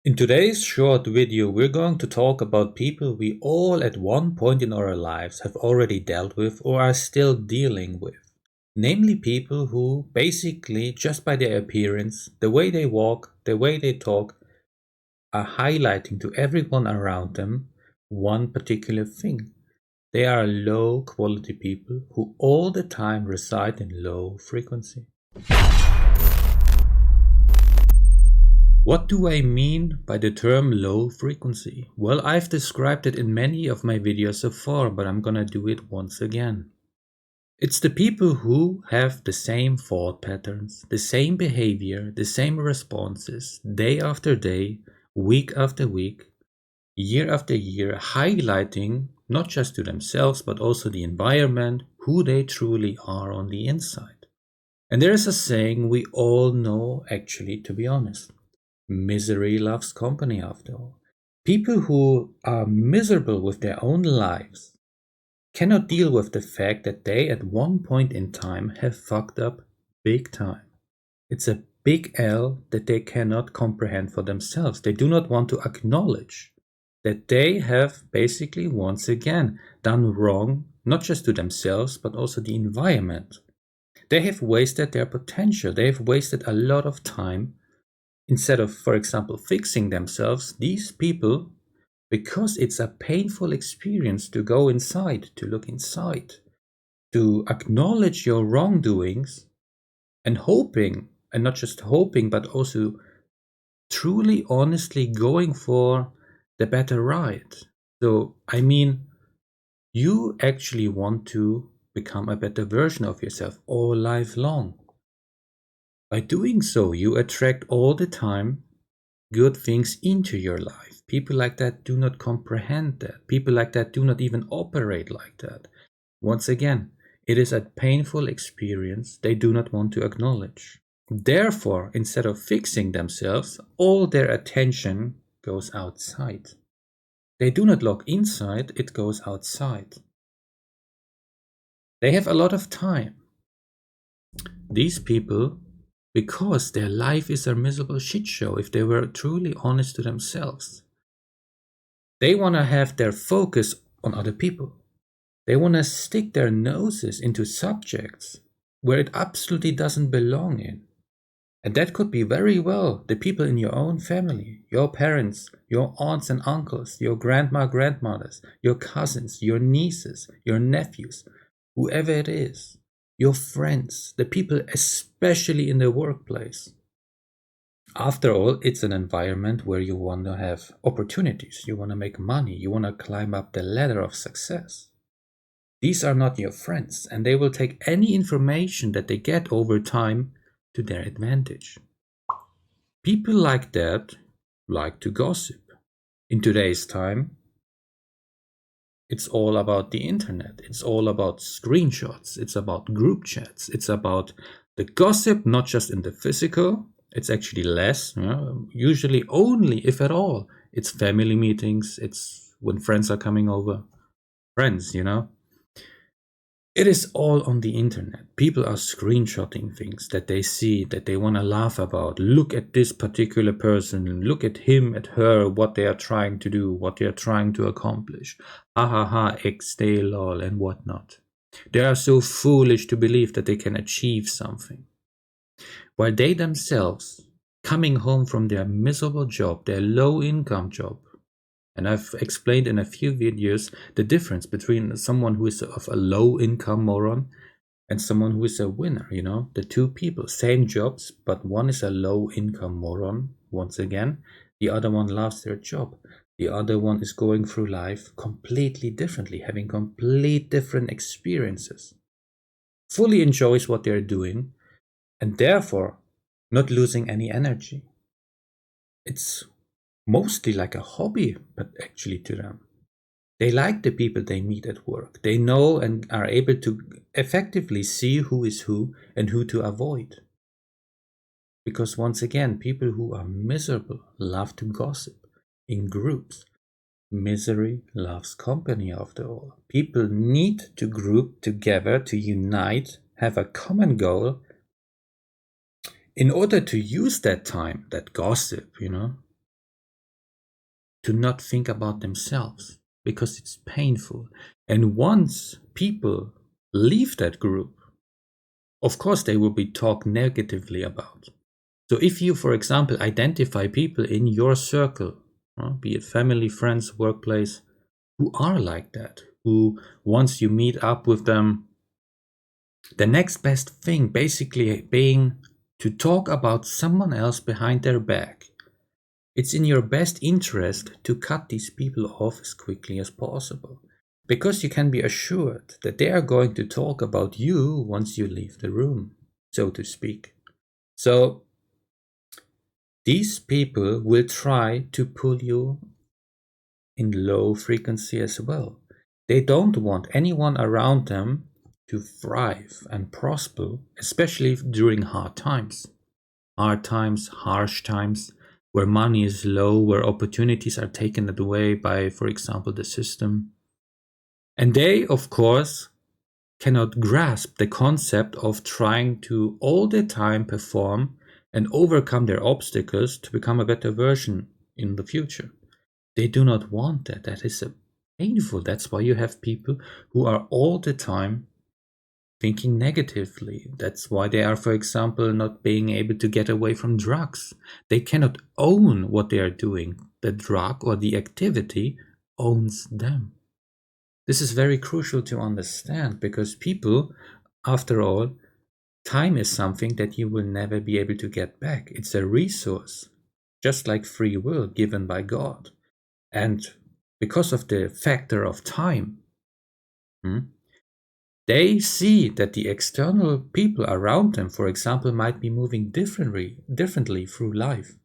In today's short video, we're going to talk about people we all at one point in our lives have already dealt with or are still dealing with. Namely people who basically, just by their appearance, the way they walk, the way they talk, are highlighting to everyone around them one particular thing. They are low quality people who all the time reside in low frequency. What do I mean by the term low frequency? Well, I've described it in many of my videos so far, but I'm gonna do it once again. It's the people who have the same thought patterns, the same behavior, the same responses, day after day, week after week, year after year, highlighting not just to themselves, but also the environment, who they truly are on the inside. And there is a saying we all know, actually, to be honest. Misery loves company, after all. People who are miserable with their own lives cannot deal with the fact that they at one point in time have fucked up big time. It's a big L that they cannot comprehend for themselves. They do not want to acknowledge that they have basically once again done wrong, not just to themselves, but also the environment. They have wasted their potential. They have wasted a lot of time. Instead of, for example, fixing themselves, these people, because it's a painful experience to go inside, to look inside, to acknowledge your wrongdoings, and hoping, and not just hoping, but also truly, honestly going for the better ride. So, I mean, you actually want to become a better version of yourself all life long. By doing so, you attract all the time good things into your life. People like that do not comprehend that. People like that do not even operate like that. Once again, it is a painful experience they do not want to acknowledge. Therefore, instead of fixing themselves, all their attention goes outside. They do not look inside, it goes outside. They have a lot of time. These people, because their life is a miserable shit show if they were truly honest to themselves. They want to have their focus on other people. They want to stick their noses into subjects where it absolutely doesn't belong in. And that could be very well the people in your own family, your parents, your aunts and uncles, your grandmothers, your cousins, your nieces, your nephews, whoever it is, your friends, the people especially in the workplace. After all, it's an environment where you want to have opportunities, you want to make money, you want to climb up the ladder of success. These are not your friends, and they will take any information that they get over time to their advantage. People like that like to gossip. In today's time, it's all about the internet. It's all about screenshots. It's about group chats. It's about the gossip, not just in the physical. It's actually less, usually only, if at all, it's family meetings. It's when friends are coming over. Friends, It is all on the internet. People are screenshotting things that they see, that they want to laugh about. Look at this particular person. Look at him, at her, what they are trying to do, what they are trying to accomplish. Ha ha ha, X day lol, and whatnot. They are so foolish to believe that they can achieve something. While they themselves, coming home from their miserable job, their low income job, and I've explained in a few videos the difference between someone who is of a low income moron and someone who is a winner, the two people, same jobs, but one is a low income moron, once again, the other one loves their job. The other one is going through life completely differently, having complete different experiences, fully enjoys what they're doing, and therefore not losing any energy. It's mostly like a hobby, but actually to them. They like the people they meet at work. They know and are able to effectively see who is who and who to avoid. Because once again, people who are miserable love to gossip in groups. Misery loves company, after all. People need to group together, to unite, have a common goal in order to use that time, that gossip, to not think about themselves because it's painful. And once people leave that group, of course they will be talked negatively about. So if you, for example, identify people in your circle, be it family, friends, workplace, who are like that, who once you meet up with them, the next best thing basically being to talk about someone else behind their back. It's in your best interest to cut these people off as quickly as possible, because you can be assured that they are going to talk about you once you leave the room, so to speak. So these people will try to pull you in low frequency as well. They don't want anyone around them to thrive and prosper, especially during hard times, harsh times, where money is low, where opportunities are taken away by, for example, the system. And they, of course, cannot grasp the concept of trying to all the time perform and overcome their obstacles to become a better version in the future. They do not want that. That is painful. That's why you have people who are all the time thinking negatively. That's why they are, for example, not being able to get away from drugs. They cannot own what they are doing. The drug or the activity owns them. This is very crucial to understand, because people, after all, time is something that you will never be able to get back. It's a resource, just like free will given by God. And because of the factor of time, they see that the external people around them, for example, might be moving differently through life.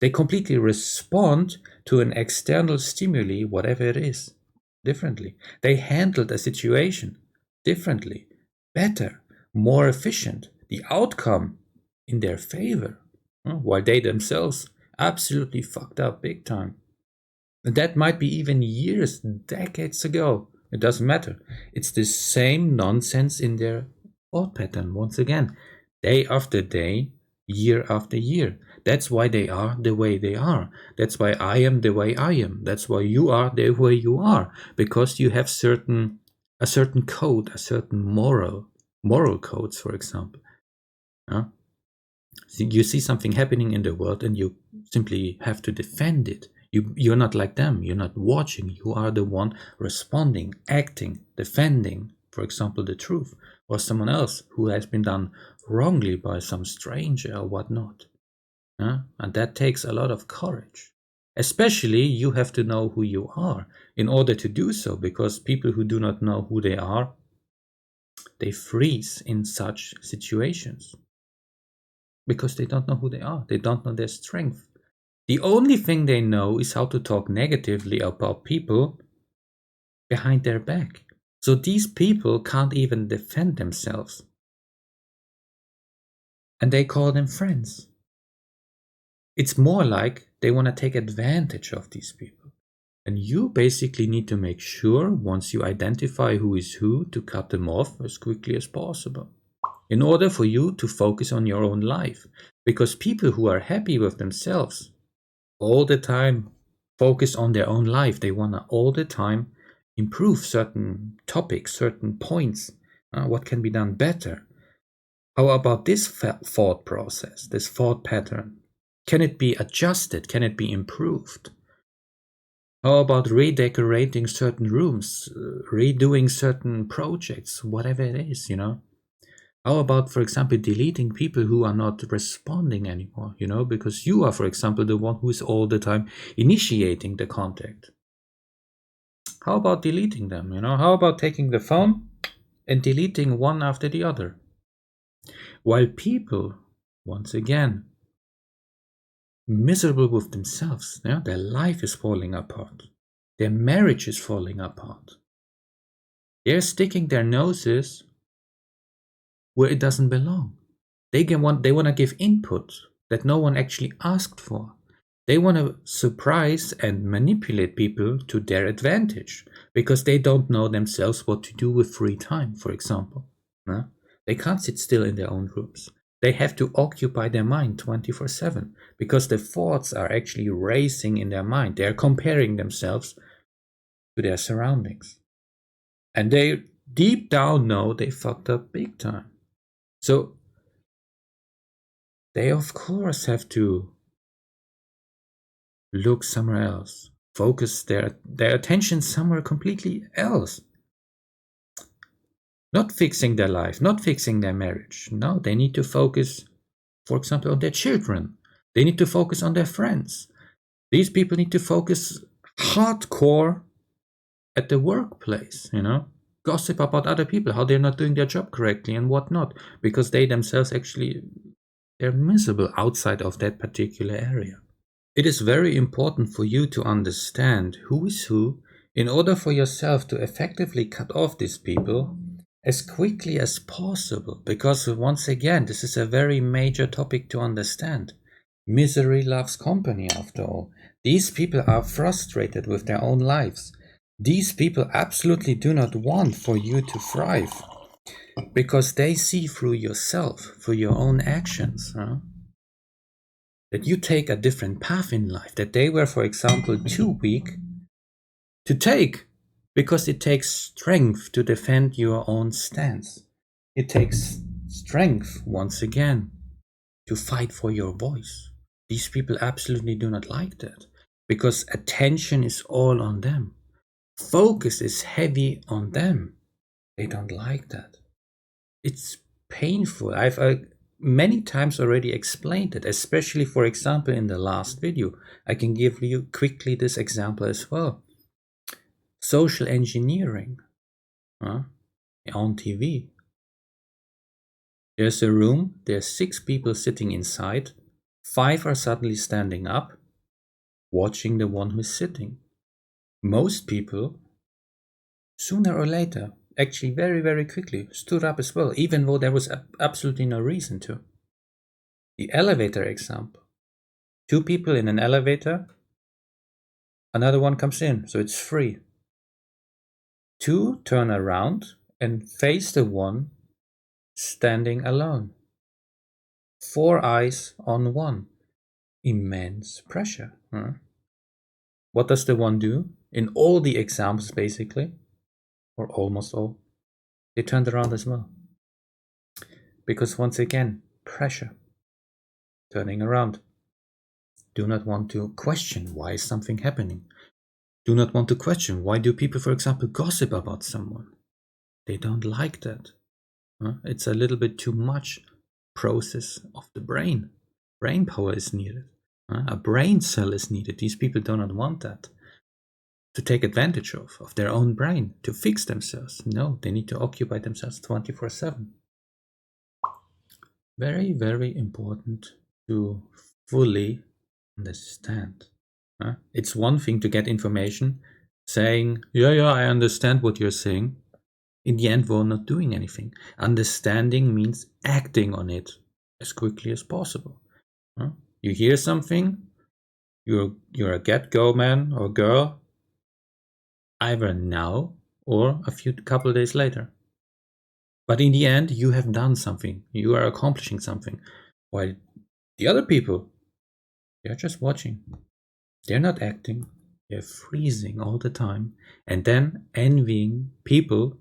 They completely respond to an external stimuli, whatever it is, differently. They handle the situation differently, better, more efficient, the outcome in their favor, while they themselves absolutely fucked up big time. And that might be even years, decades ago. It doesn't matter. It's the same nonsense in their thought pattern once again, day after day, year after year. That's why they are the way they are. That's why I am the way I am. That's why you are the way you are. Because you have a certain code, a certain moral codes, for example. You see something happening in the world and you simply have to defend it. You're not like them. You're not watching. You are the one responding, acting, defending, for example, the truth, or someone else who has been done wrongly by some stranger or whatnot. And that takes a lot of courage. Especially you have to know who you are in order to do so, because people who do not know who they are, they freeze in such situations. Because they don't know who they are. They don't know their strength. The only thing they know is how to talk negatively about people behind their back. So these people can't even defend themselves. And they call them friends. It's more like they want to take advantage of these people. And you basically need to make sure, once you identify who is who, to cut them off as quickly as possible, in order for you to focus on your own life. Because people who are happy with themselves all the time focus on their own life. They want to all the time improve certain topics, certain points, what can be done better. How about this thought process, this thought pattern? Can it be adjusted? Can it be improved? How about redecorating certain rooms, redoing certain projects, whatever it is, How about, for example, deleting people who are not responding anymore, because you are, for example, the one who is all the time initiating the contact. How about deleting them, How about taking the phone and deleting one after the other? While people, once again, miserable with themselves, their life is falling apart. Their marriage is falling apart. They're sticking their noses where it doesn't belong. They want to give input that no one actually asked for. They want to surprise and manipulate people to their advantage because they don't know themselves what to do with free time, for example. They can't sit still in their own rooms. They have to occupy their mind 24/7 because the thoughts are actually racing in their mind. They're comparing themselves to their surroundings. And they deep down know they fucked up big time. So they, of course, have to look somewhere else, focus their attention somewhere completely else. Not fixing their life, not fixing their marriage. No, they need to focus, for example, on their children. They need to focus on their friends. These people need to focus hardcore at the workplace, gossip about other people, how they're not doing their job correctly and whatnot, because they themselves actually, they're miserable outside of that particular area. It is very important for you to understand who is who in order for yourself to effectively cut off these people as quickly as possible, because once again, this is a very major topic to understand. Misery loves company, after all. These people are frustrated with their own lives. These people absolutely do not want for you to thrive, because they see through yourself, through your own actions, that you take a different path in life, that they were, for example, too weak to take, because it takes strength to defend your own stance. It takes strength, once again, to fight for your voice. These people absolutely do not like that, because attention is all on them. Focus is heavy on them. They don't like that. It's painful. I've many times already explained it, especially, for example, in the last video. I can give you quickly this example as well. Social engineering on TV. There's a room, there's 6 people sitting inside, 5 are suddenly standing up, watching the one who's sitting. Most people, sooner or later, actually very, very quickly, stood up as well, even though there was absolutely no reason to. The elevator example. 2 people in an elevator, another one comes in, so it's free. 2 turn around and face the one standing alone. 4 eyes on one. Immense pressure. What does the one do? In all the examples, basically, or almost all, they turned around as well. Because once again, pressure. Turning around. Do not want to question why is something happening. Do not want to question why do people, for example, gossip about someone. They don't like that. It's a little bit too much process of the brain. Brain power is needed. A brain cell is needed. These people do not want that. To take advantage of their own brain, to fix themselves. No, they need to occupy themselves 24/7. Very, very important to fully understand. It's one thing to get information saying, yeah, I understand what you're saying. In the end, we're not doing anything. Understanding means acting on it as quickly as possible. You hear something, you're a get-go man or girl, either now or a couple days later. But in the end, you have done something. You are accomplishing something. While the other people, they're just watching. They're not acting. They're freezing all the time. And then envying people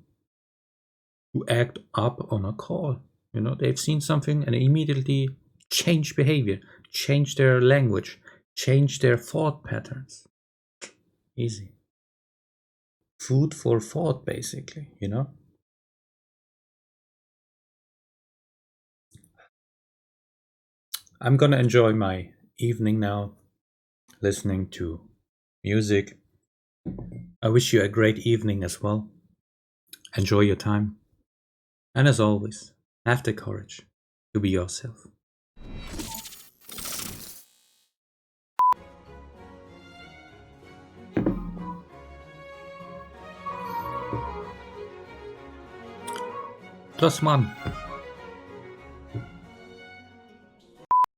who act up on a call. They've seen something and immediately change behavior, change their language, change their thought patterns. Easy. Food for thought, basically, I'm gonna enjoy my evening now, listening to music. I wish you a great evening as well. Enjoy your time. And as always, have the courage to be yourself. Plus one.